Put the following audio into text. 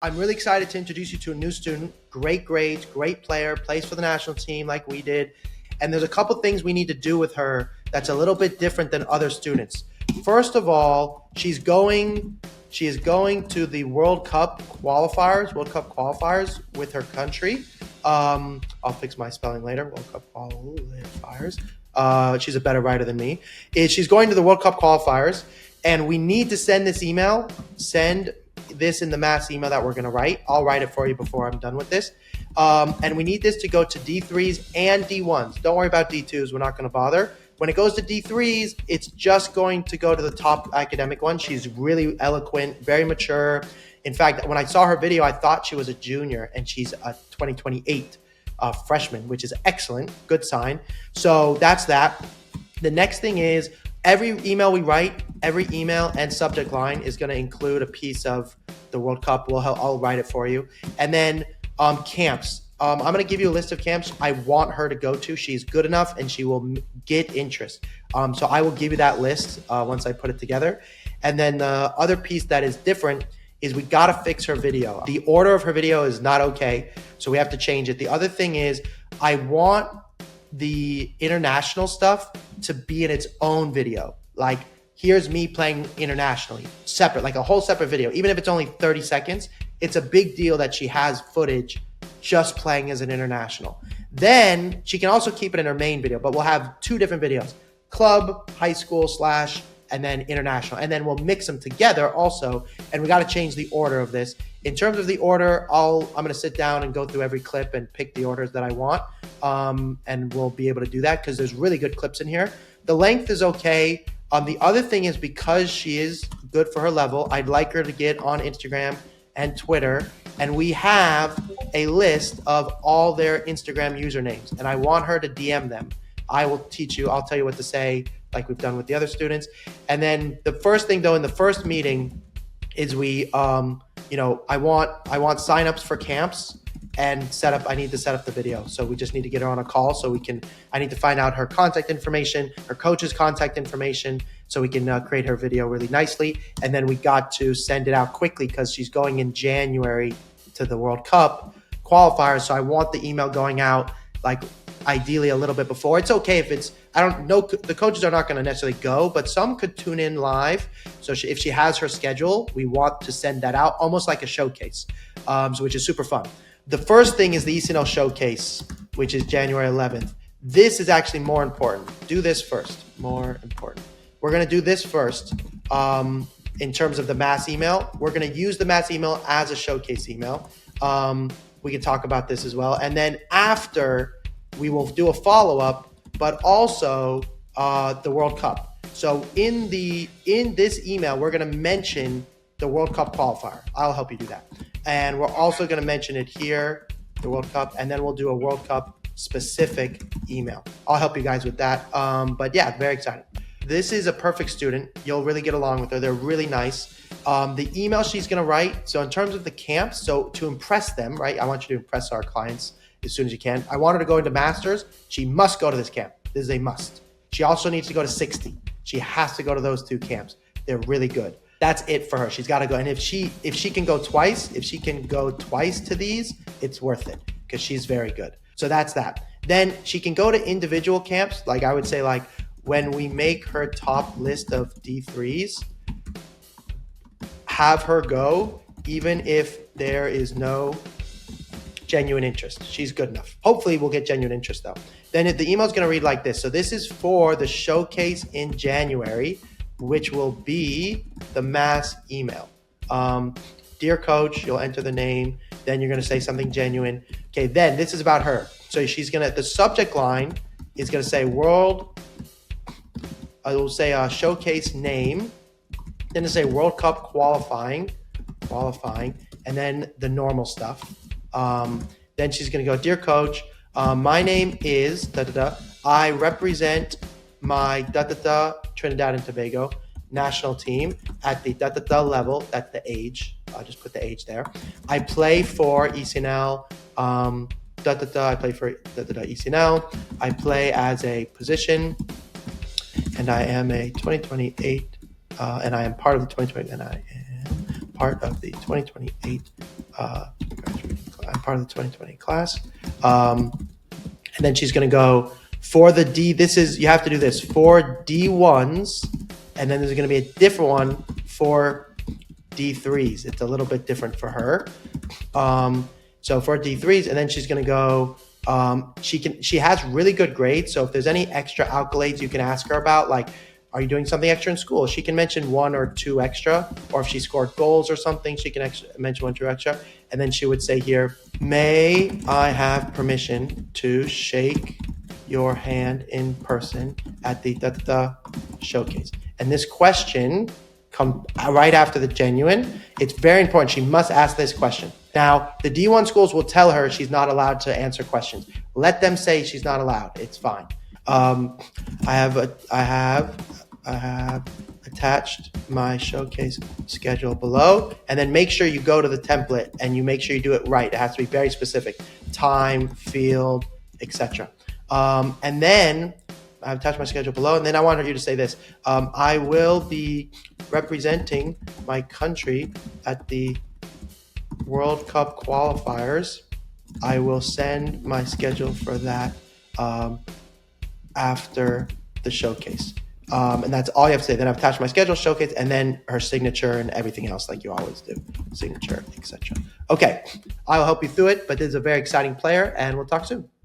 I'm really excited to introduce you to a new student. Great grades, great player, plays for the national team like we did. And there's a couple things we need to do with her that's a little bit different than other students. First of all, she is going to the World Cup qualifiers with her country. I'll fix my spelling later. World Cup qualifiers. She's a better writer than me. She's going to the World Cup qualifiers, and we need to send this email. Send this in the mass email that we're going to write. I'll write it for you before I'm done with this. And we need this to go to D3s and D1s. Don't worry about D2s. We're not going to bother. When it goes to D3s, it's just going to go to the top academic one. She's really eloquent, very mature. In fact, when I saw her video, I thought she was a junior, and she's a 2028 freshman, which is excellent. Good sign. So that's that. The next thing is every email we write, every email and subject line is going to include a piece of the World Cup. I'll write it for you. And then camps. I'm going to give you a list of camps I want her to go to. She's good enough and she will get interest. So I will give you that list once I put it together. And then the other piece that is different is we got to fix her video. The order of her video is not okay, so we have to change it. The other thing is I want the international stuff to be in its own video. Like, here's me playing internationally, separate, like a whole separate video. Even if it's only 30 seconds, it's a big deal that she has footage just playing as an international. Then she can also keep it in her main video, but we'll have two different videos: club, high school / and then international. And then we'll mix them together also. And we got to change the order of this. In terms of the order, I'm going to sit down and go through every clip and pick the orders that I want. And we'll be able to do that because there's really good clips in here. The length is okay. The other thing is, because she is good for her level, I'd like her to get on Instagram and Twitter. And we have a list of all their Instagram usernames. And I want her to DM them. I'll tell you what to say, like we've done with the other students. And then the first thing, though, in the first meeting is I want signups for camps and I need to set up the video. So we just need to get her on a call I need to find out her contact information, her coach's contact information, so we can create her video really nicely. And then we got to send it out quickly because she's going in January to the World Cup qualifiers. So I want the email going out like ideally a little bit before. It's okay if I don't know, the coaches are not going to necessarily go, but some could tune in live. So if she has her schedule, we want to send that out almost like a showcase, which is super fun. The first thing is the ECNL showcase, which is January 11th. This is actually more important. Do this first. More important. We're going to do this first. In terms of the mass email, we're going to use the mass email as a showcase email. We can talk about this as well. And then after, we will do a follow-up, but also the World Cup. So in this email, we're going to mention the World Cup qualifier. I'll help you do that. And we're also going to mention it here, the World Cup, and then we'll do a World Cup specific email. I'll help you guys with that. But yeah, very excited. This is a perfect student. You'll really get along with her. They're really nice. The email she's going to write, so in terms of the camps, so to impress them, right? I want you to impress our clients as soon as you can. I want her to go into Masters. She must go to this camp. This is a must. She also needs to go to 60. She has to go to those two camps. They're really good. That's it for her. She's got to go. And if she can go twice to these, it's worth it because she's very good. So that's that. Then she can go to individual camps. Like I would say, like when we make her top list of D3s, have her go even if there is no genuine interest. She's good enough. Hopefully we'll get genuine interest though. Then the email is going to read like this. So this is for the showcase in January, which will be the mass email. Dear coach, you'll enter the name. Then you're going to say something genuine. Okay, then this is about her. So the subject line is going to say I will say showcase name. Then to say World Cup qualifying, and then the normal stuff. Then she's going to go, dear coach, my name is da-da-da. I represent my da-da-da Trinidad and Tobago national team at the da-da-da level. That's the age. I'll just put the age there. I play for ECNL. I play for da-da-da ECNL. I play as a position, and I am a 2028, and I am part of the 2028 I'm part of the 2020 class. And then she's going to go for the D. You have to do this for D1s. And then there's going to be a different one for D3s. It's a little bit different for her. So for D3s, and then she's going to go, she has really good grades. So if there's any extra accolades you can ask her about, like, are you doing something extra in school? She can mention 1 or 2 extra, or if she scored goals or something, she can mention 1 or 2 extra. And then she would say here, may I have permission to shake your hand in person at the showcase? And this question come right after the genuine. It's very important. She must ask this question. Now, the D1 schools will tell her she's not allowed to answer questions. Let them say she's not allowed. It's fine. I have attached my showcase schedule below, and then make sure you go to the template and you make sure you do it right. It has to be very specific: time, field, etc. And then I've attached my schedule below, and then I want you to say this: I will be representing my country at the World Cup qualifiers. I will send my schedule for that after the showcase. And that's all you have to say. Then I've attached my schedule, showcase, and then her signature and everything else like you always do. Signature, etc. Okay, I'll help you through it, but this is a very exciting player, and we'll talk soon.